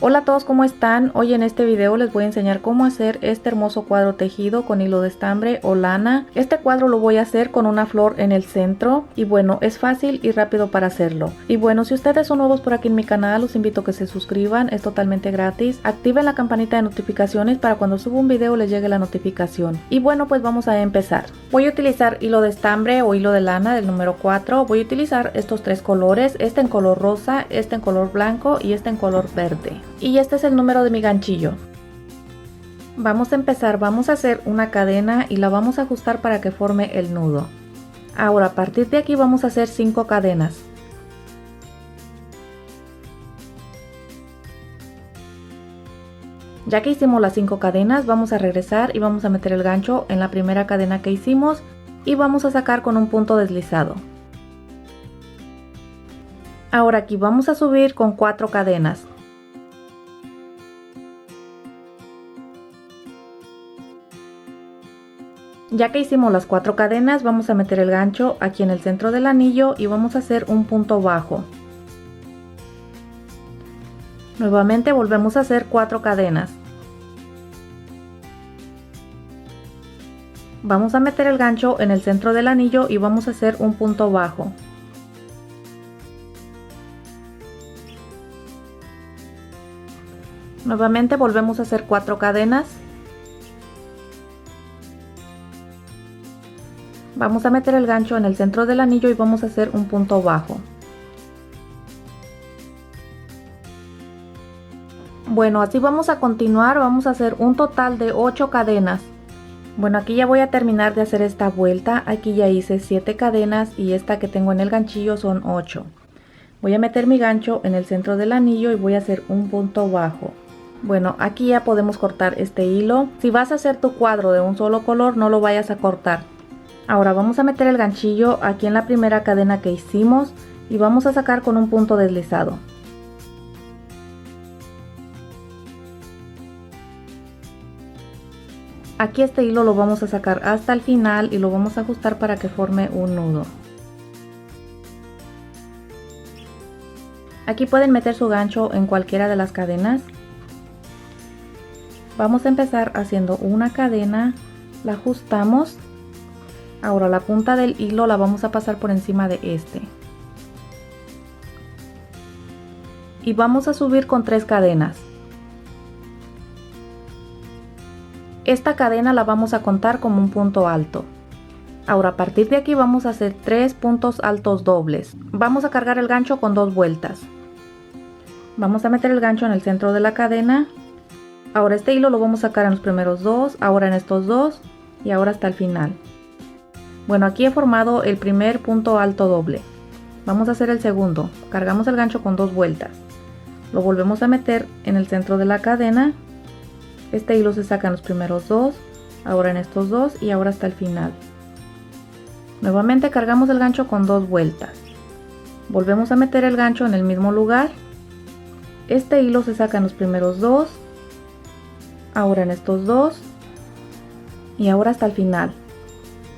Hola a todos, ¿cómo están? Hoy en este video les voy a enseñar cómo hacer este hermoso cuadro tejido con hilo de estambre o lana. Este cuadro lo voy a hacer con una flor en el centro y bueno, es fácil y rápido para hacerlo. Y bueno, si ustedes son nuevos por aquí en mi canal, los invito a que se suscriban, es totalmente gratis. Activen la campanita de notificaciones para cuando suba un video les llegue la notificación. Y bueno, pues vamos a empezar. Voy a utilizar hilo de estambre o hilo de lana del número 4. Voy a utilizar estos tres colores, este en color rosa, este en color blanco y este en color verde. Y este es el número de mi ganchillo. Vamos a empezar, vamos a hacer una cadena y la vamos a ajustar para que forme el nudo. Ahora a partir de aquí vamos a hacer 5 cadenas. Ya que hicimos las 5 cadenas, vamos a regresar y vamos a meter el gancho en la primera cadena que hicimos y vamos a sacar con un punto deslizado. Ahora aquí vamos a subir con 4 cadenas. Ya que hicimos las 4 cadenas, vamos a meter el gancho aquí en el centro del anillo y vamos a hacer un punto bajo. Nuevamente volvemos a hacer 4 cadenas. Vamos a meter el gancho en el centro del anillo y vamos a hacer un punto bajo. Nuevamente volvemos a hacer 4 cadenas. Vamos a meter el gancho en el centro del anillo y vamos a hacer un punto bajo. Bueno, así vamos a continuar, vamos a hacer un total de 8 cadenas. Bueno, aquí ya voy a terminar de hacer esta vuelta, aquí ya hice 7 cadenas y esta que tengo en el ganchillo son 8. Voy a meter mi gancho en el centro del anillo y voy a hacer un punto bajo. Bueno, aquí ya podemos cortar este hilo. Si vas a hacer tu cuadro de un solo color, no lo vayas a cortar. Ahora vamos a meter el ganchillo aquí en la primera cadena que hicimos y vamos a sacar con un punto deslizado. Aquí este hilo lo vamos a sacar hasta el final y lo vamos a ajustar para que forme un nudo. Aquí pueden meter su gancho en cualquiera de las cadenas. Vamos a empezar haciendo una cadena, la ajustamos. Ahora la punta del hilo la vamos a pasar por encima de este. Y vamos a subir con 3 cadenas. Esta cadena la vamos a contar como un punto alto. Ahora a partir de aquí vamos a hacer 3 puntos altos dobles. Vamos a cargar el gancho con 2 vueltas. Vamos a meter el gancho en el centro de la cadena. Ahora este hilo lo vamos a sacar en los primeros 2, ahora en estos 2 y ahora hasta el final. Bueno, aquí he formado el primer punto alto doble. Vamos a hacer el segundo. Cargamos el gancho con 2 vueltas. Lo volvemos a meter en el centro de la cadena. Este hilo se saca en los primeros 2, ahora en estos 2 y ahora hasta el final. Nuevamente cargamos el gancho con 2 vueltas. Volvemos a meter el gancho en el mismo lugar. Este hilo se saca en los primeros 2, ahora en estos 2 y ahora hasta el final.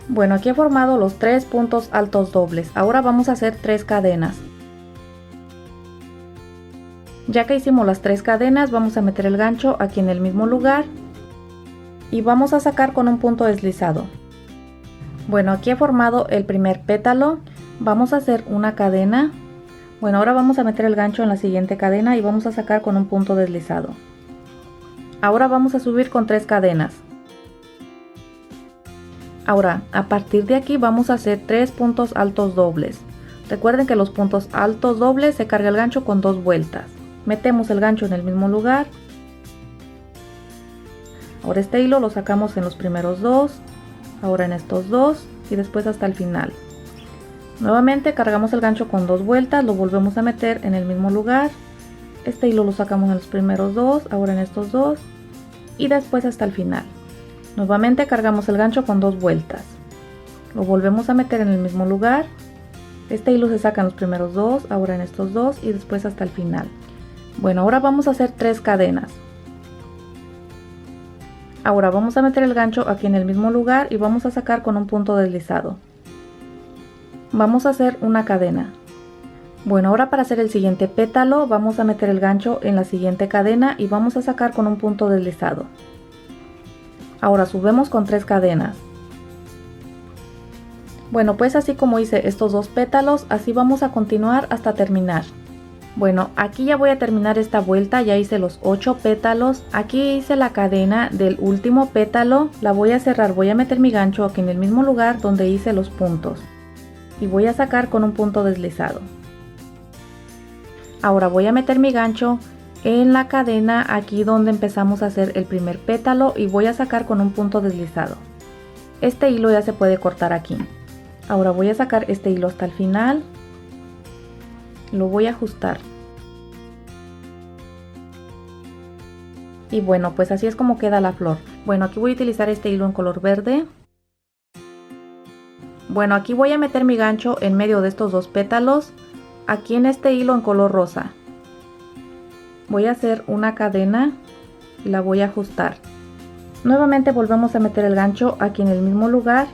Bueno, aquí he formado los 3 puntos altos dobles. Ahora vamos a hacer 3 cadenas. Ya que hicimos las 3 cadenas, vamos a meter el gancho aquí en el mismo lugar y vamos a sacar con un punto deslizado. Bueno, aquí he formado el primer pétalo. Vamos a hacer una cadena. Bueno, ahora vamos a meter el gancho en la siguiente cadena y vamos a sacar con un punto deslizado. Ahora vamos a subir con 3 cadenas. Ahora, a partir de aquí vamos a hacer 3 puntos altos dobles. Recuerden que los puntos altos dobles se carga el gancho con 2 vueltas. Metemos el gancho en el mismo lugar. Ahora este hilo lo sacamos en los primeros 2, ahora en estos 2 y después hasta el final. Nuevamente cargamos el gancho con 2 vueltas, lo volvemos a meter en el mismo lugar. Este hilo lo sacamos en los primeros 2, ahora en estos 2 y después hasta el final. Nuevamente cargamos el gancho con 2 vueltas. Lo volvemos a meter en el mismo lugar. Este hilo se saca en los primeros 2, ahora en estos 2 y después hasta el final. Bueno, ahora vamos a hacer 3 cadenas. Ahora vamos a meter el gancho aquí en el mismo lugar y vamos a sacar con un punto deslizado. Vamos a hacer una cadena. Bueno, ahora para hacer el siguiente pétalo vamos a meter el gancho en la siguiente cadena y vamos a sacar con un punto deslizado. Ahora subimos con 3 cadenas. Bueno, pues así como hice estos 2 pétalos, así vamos a continuar hasta terminar. Bueno, aquí ya voy a terminar esta vuelta, ya hice los 8 pétalos. Aquí hice la cadena del último pétalo, la voy a cerrar, voy a meter mi gancho aquí en el mismo lugar donde hice los puntos. Y voy a sacar con un punto deslizado. Ahora voy a meter mi gancho en la cadena aquí donde empezamos a hacer el primer pétalo y voy a sacar con un punto deslizado. Este hilo ya se puede cortar aquí. Ahora voy a sacar este hilo hasta el final. Lo voy a ajustar. Y bueno, pues así es como queda la flor. Bueno, aquí voy a utilizar este hilo en color verde. Bueno, aquí voy a meter mi gancho en medio de estos 2 pétalos. Aquí en este hilo en color rosa. Voy a hacer una cadena y la voy a ajustar. Nuevamente volvemos a meter el gancho aquí en el mismo lugar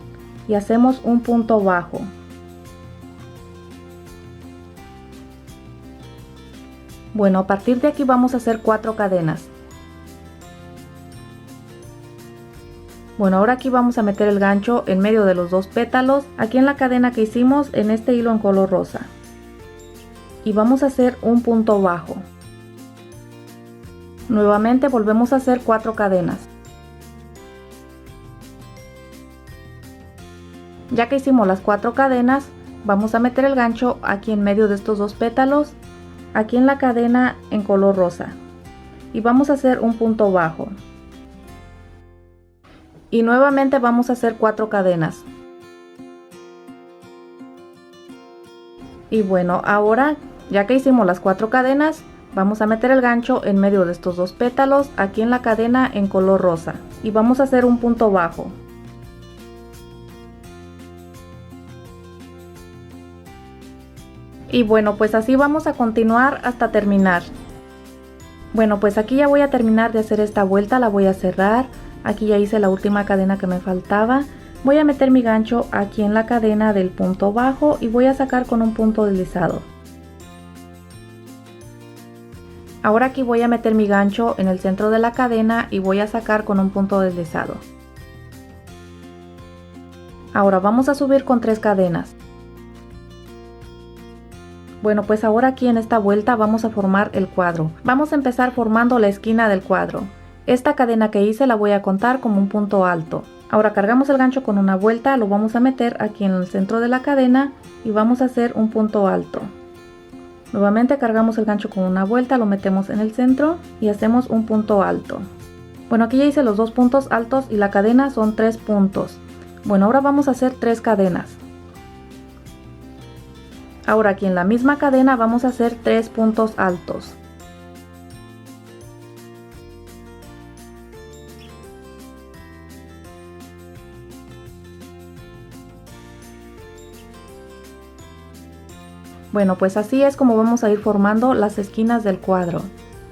y hacemos un punto bajo. Bueno, a partir de aquí vamos a hacer 4 cadenas. Bueno, ahora aquí vamos a meter el gancho en medio de los 2 pétalos, aquí en la cadena que hicimos en este hilo en color rosa. Y vamos a hacer un punto bajo. Nuevamente volvemos a hacer 4 cadenas. Ya que hicimos las 4 cadenas, vamos a meter el gancho aquí en medio de estos 2 pétalos, aquí en la cadena en color rosa. Y vamos a hacer un punto bajo. Y nuevamente vamos a hacer 4 cadenas. Y bueno, ahora ya que hicimos las 4 cadenas, vamos a meter el gancho en medio de estos 2 pétalos aquí en la cadena en color rosa y vamos a hacer un punto bajo. Y bueno, pues así vamos a continuar hasta terminar. Bueno, pues aquí ya voy a terminar de hacer esta vuelta, la voy a cerrar. Aquí ya hice la última cadena que me faltaba. Voy a meter mi gancho aquí en la cadena del punto bajo y voy a sacar con un punto deslizado. Ahora aquí voy a meter mi gancho en el centro de la cadena y voy a sacar con un punto deslizado. Ahora vamos a subir con 3 cadenas. Bueno, pues ahora aquí en esta vuelta vamos a formar el cuadro. Vamos a empezar formando la esquina del cuadro. Esta cadena que hice la voy a contar como un punto alto. Ahora cargamos el gancho con una vuelta, lo vamos a meter aquí en el centro de la cadena y vamos a hacer un punto alto. Nuevamente cargamos el gancho con una vuelta, lo metemos en el centro y hacemos un punto alto. Bueno, aquí ya hice los 2 puntos altos y la cadena son 3 puntos. Bueno, ahora vamos a hacer 3 cadenas. Ahora aquí en la misma cadena vamos a hacer 3 puntos altos. Bueno, pues así es como vamos a ir formando las esquinas del cuadro.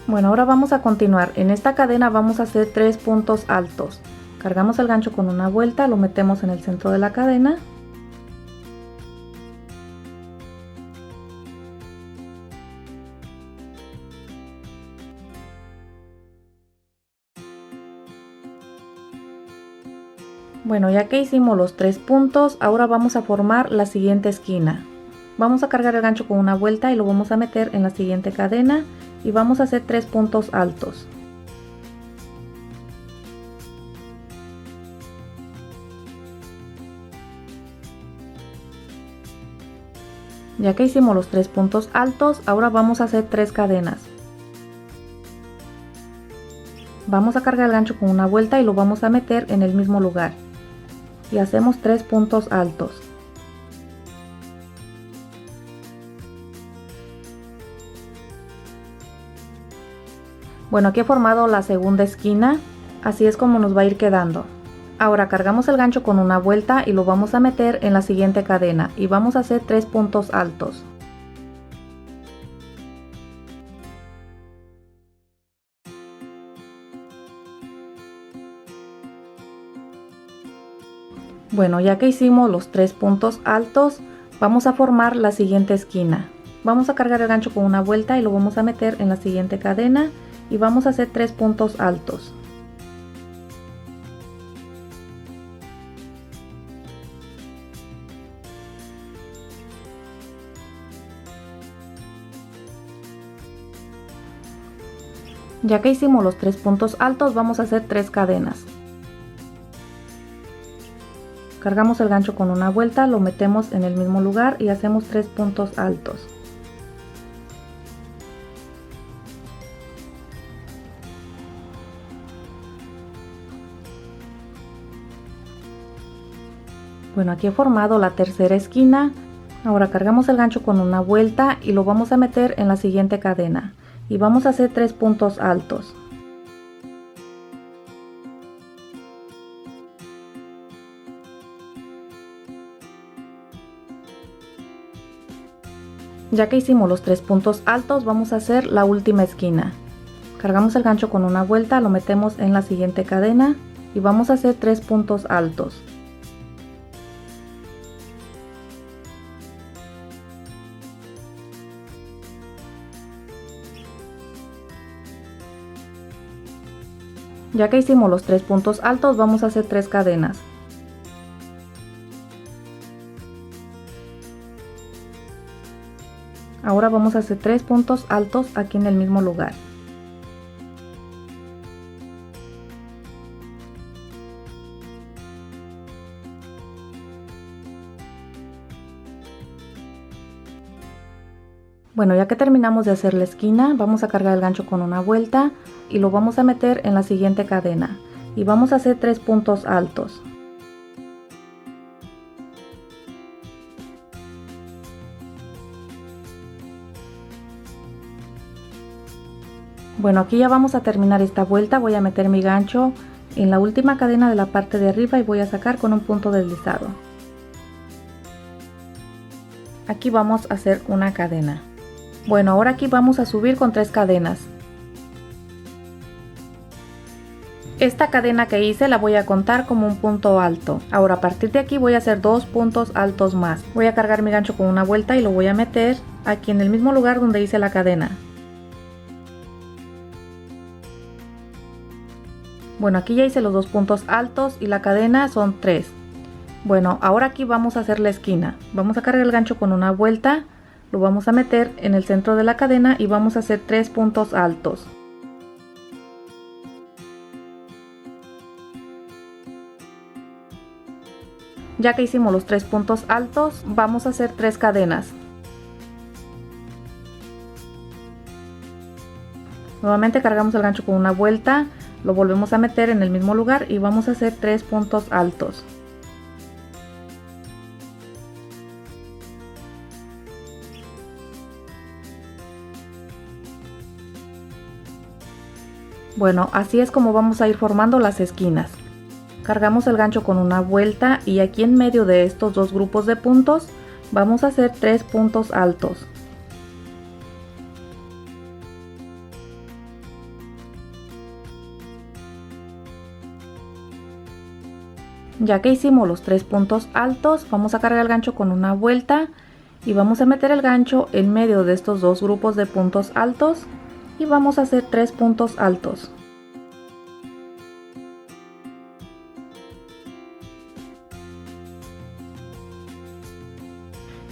Bueno, ahora vamos a continuar. En esta cadena vamos a hacer 3 puntos altos. Cargamos el gancho con una vuelta, lo metemos en el centro de la cadena. Bueno, ya que hicimos los 3 puntos, ahora vamos a formar la siguiente esquina. Vamos a cargar el gancho con una vuelta y lo vamos a meter en la siguiente cadena y vamos a hacer 3 puntos altos. Ya que hicimos los 3 puntos altos, ahora vamos a hacer 3 cadenas. Vamos a cargar el gancho con una vuelta y lo vamos a meter en el mismo lugar. Y hacemos 3 puntos altos. Bueno, aquí he formado la segunda esquina, así es como nos va a ir quedando. Ahora cargamos el gancho con una vuelta y lo vamos a meter en la siguiente cadena y vamos a hacer 3 puntos altos. Bueno, ya que hicimos los 3 puntos altos, vamos a formar la siguiente esquina. Vamos a cargar el gancho con una vuelta y lo vamos a meter en la siguiente cadena y vamos a hacer 3 puntos altos. Ya que hicimos los 3 puntos altos, vamos a hacer 3 cadenas. Cargamos el gancho con una vuelta, lo metemos en el mismo lugar y hacemos 3 puntos altos. Bueno, aquí he formado la tercera esquina. Ahora cargamos el gancho con una vuelta y lo vamos a meter en la siguiente cadena y vamos a hacer 3 puntos altos. Ya que hicimos los 3 puntos altos, vamos a hacer la última esquina. Cargamos el gancho con una vuelta, lo metemos en la siguiente cadena y vamos a hacer 3 puntos altos. Ya que hicimos los 3 puntos altos, vamos a hacer 3 cadenas. Ahora vamos a hacer 3 puntos altos aquí en el mismo lugar. Bueno, ya que terminamos de hacer la esquina, vamos a cargar el gancho con una vuelta y lo vamos a meter en la siguiente cadena y vamos a hacer 3 puntos altos. Bueno, aquí ya vamos a terminar esta vuelta. Voy a meter mi gancho en la última cadena de la parte de arriba y voy a sacar con un punto deslizado. Aquí vamos a hacer una cadena. Bueno, ahora aquí vamos a subir con 3 cadenas. Esta cadena que hice la voy a contar como un punto alto. Ahora a partir de aquí voy a hacer 2 puntos altos más. Voy a cargar mi gancho con una vuelta y lo voy a meter aquí en el mismo lugar donde hice la cadena. Bueno, aquí ya hice los 2 puntos altos y la cadena son 3. Bueno, ahora aquí vamos a hacer la esquina. Vamos a cargar el gancho con una vuelta, lo vamos a meter en el centro de la cadena y vamos a hacer 3 puntos altos. Ya que hicimos los 3 puntos altos, vamos a hacer 3 cadenas. Nuevamente cargamos el gancho con una vuelta, lo volvemos a meter en el mismo lugar y vamos a hacer 3 puntos altos. Bueno, así es como vamos a ir formando las esquinas. Cargamos el gancho con una vuelta y aquí en medio de estos dos grupos de puntos vamos a hacer 3 puntos altos. Ya que hicimos los 3 puntos altos, vamos a cargar el gancho con una vuelta y vamos a meter el gancho en medio de estos dos grupos de puntos altos y vamos a hacer 3 puntos altos.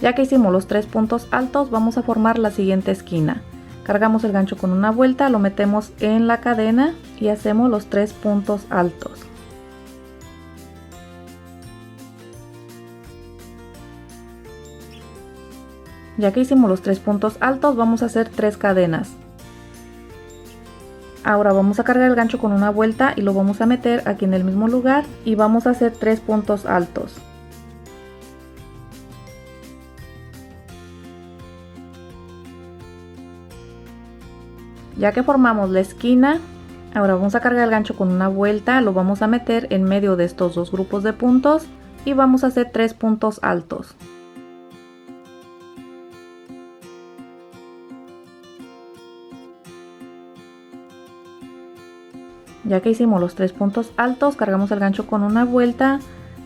Ya que hicimos los 3 puntos altos, vamos a formar la siguiente esquina. Cargamos el gancho con una vuelta, lo metemos en la cadena y hacemos los 3 puntos altos. Ya que hicimos los 3 puntos altos, vamos a hacer 3 cadenas. Ahora vamos a cargar el gancho con una vuelta y lo vamos a meter aquí en el mismo lugar y vamos a hacer 3 puntos altos. Ya que formamos la esquina, ahora vamos a cargar el gancho con una vuelta, lo vamos a meter en medio de estos dos grupos de puntos y vamos a hacer 3 puntos altos. Ya que hicimos los 3 puntos altos, cargamos el gancho con una vuelta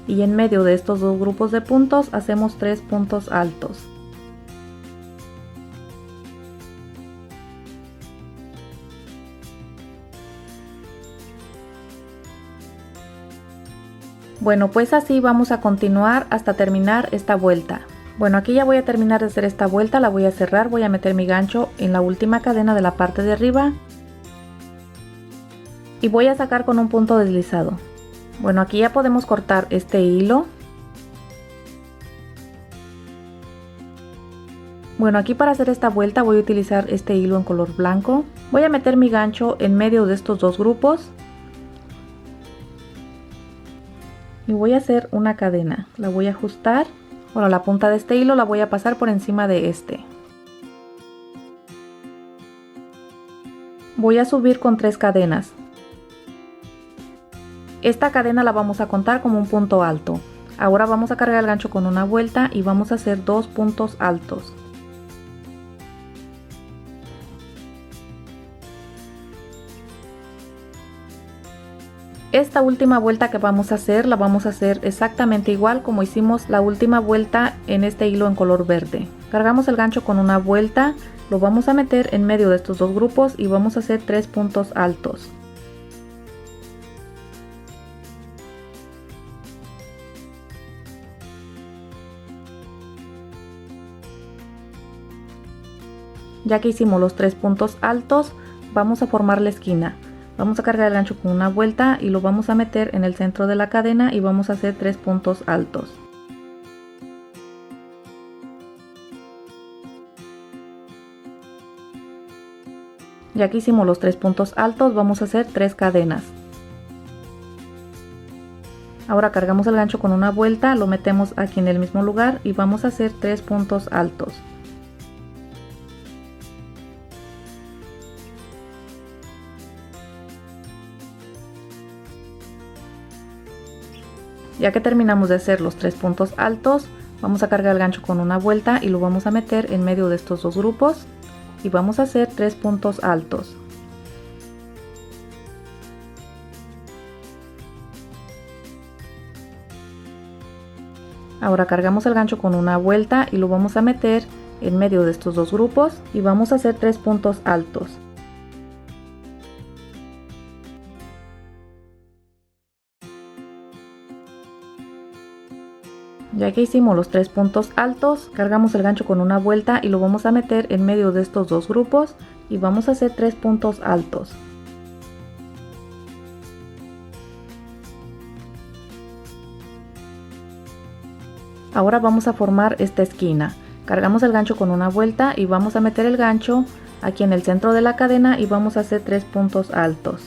y en medio de estos dos grupos de puntos hacemos 3 puntos altos. Bueno, pues así vamos a continuar hasta terminar esta vuelta. Bueno, aquí ya voy a terminar de hacer esta vuelta, la voy a cerrar, voy a meter mi gancho en la última cadena de la parte de arriba y voy a sacar con un punto deslizado. Bueno, aquí ya podemos cortar este hilo. Bueno, aquí para hacer esta vuelta voy a utilizar este hilo en color blanco. Voy a meter mi gancho en medio de estos dos grupos y voy a hacer una cadena. La voy a ajustar. Bueno, la punta de este hilo la voy a pasar por encima de este. Voy a subir con 3 cadenas. Esta cadena la vamos a contar como un punto alto. Ahora vamos a cargar el gancho con una vuelta y vamos a hacer 2 puntos altos. Esta última vuelta que vamos a hacer, la vamos a hacer exactamente igual como hicimos la última vuelta en este hilo en color verde. Cargamos el gancho con una vuelta, lo vamos a meter en medio de estos dos grupos y vamos a hacer 3 puntos altos. Ya que hicimos los 3 puntos altos, vamos a formar la esquina. Vamos a cargar el gancho con una vuelta y lo vamos a meter en el centro de la cadena y vamos a hacer 3 puntos altos. Ya que hicimos los 3 puntos altos, vamos a hacer 3 cadenas. Ahora cargamos el gancho con una vuelta, lo metemos aquí en el mismo lugar y vamos a hacer 3 puntos altos. Ya que terminamos de hacer los 3 puntos altos, vamos a cargar el gancho con una vuelta y lo vamos a meter en medio de estos dos grupos y vamos a hacer 3 puntos altos. Ahora cargamos el gancho con una vuelta y lo vamos a meter en medio de estos dos grupos y vamos a hacer 3 puntos altos. Ya que hicimos los 3 puntos altos, cargamos el gancho con una vuelta y lo vamos a meter en medio de estos dos grupos y vamos a hacer 3 puntos altos. Ahora vamos a formar esta esquina. Cargamos el gancho con una vuelta y vamos a meter el gancho aquí en el centro de la cadena y vamos a hacer 3 puntos altos.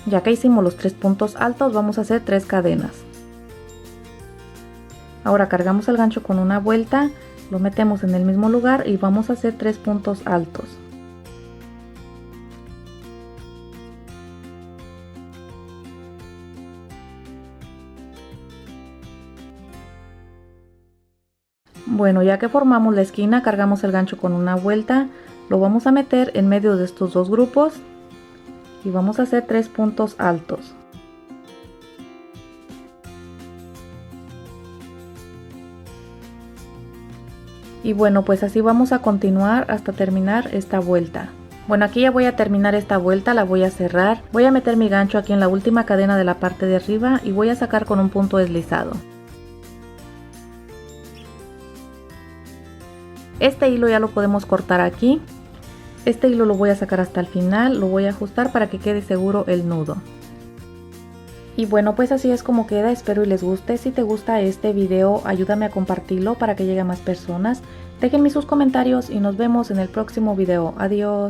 Ya que hicimos los 3 puntos altos, vamos a hacer 3 cadenas. Ahora cargamos el gancho con una vuelta, lo metemos en el mismo lugar y vamos a hacer 3 puntos altos. Bueno, ya que formamos la esquina, cargamos el gancho con una vuelta, lo vamos a meter en medio de estos dos grupos y vamos a hacer 3 puntos altos. Y bueno, pues así vamos a continuar hasta terminar esta vuelta. Bueno, aquí ya voy a terminar esta vuelta, la voy a cerrar. Voy a meter mi gancho aquí en la última cadena de la parte de arriba y voy a sacar con un punto deslizado. Este hilo ya lo podemos cortar aquí. Este hilo lo voy a sacar hasta el final, lo voy a ajustar para que quede seguro el nudo. Y bueno, pues así es como queda, espero y les guste. Si te gusta este video, ayúdame a compartirlo para que llegue a más personas. Déjenme sus comentarios y nos vemos en el próximo video. Adiós.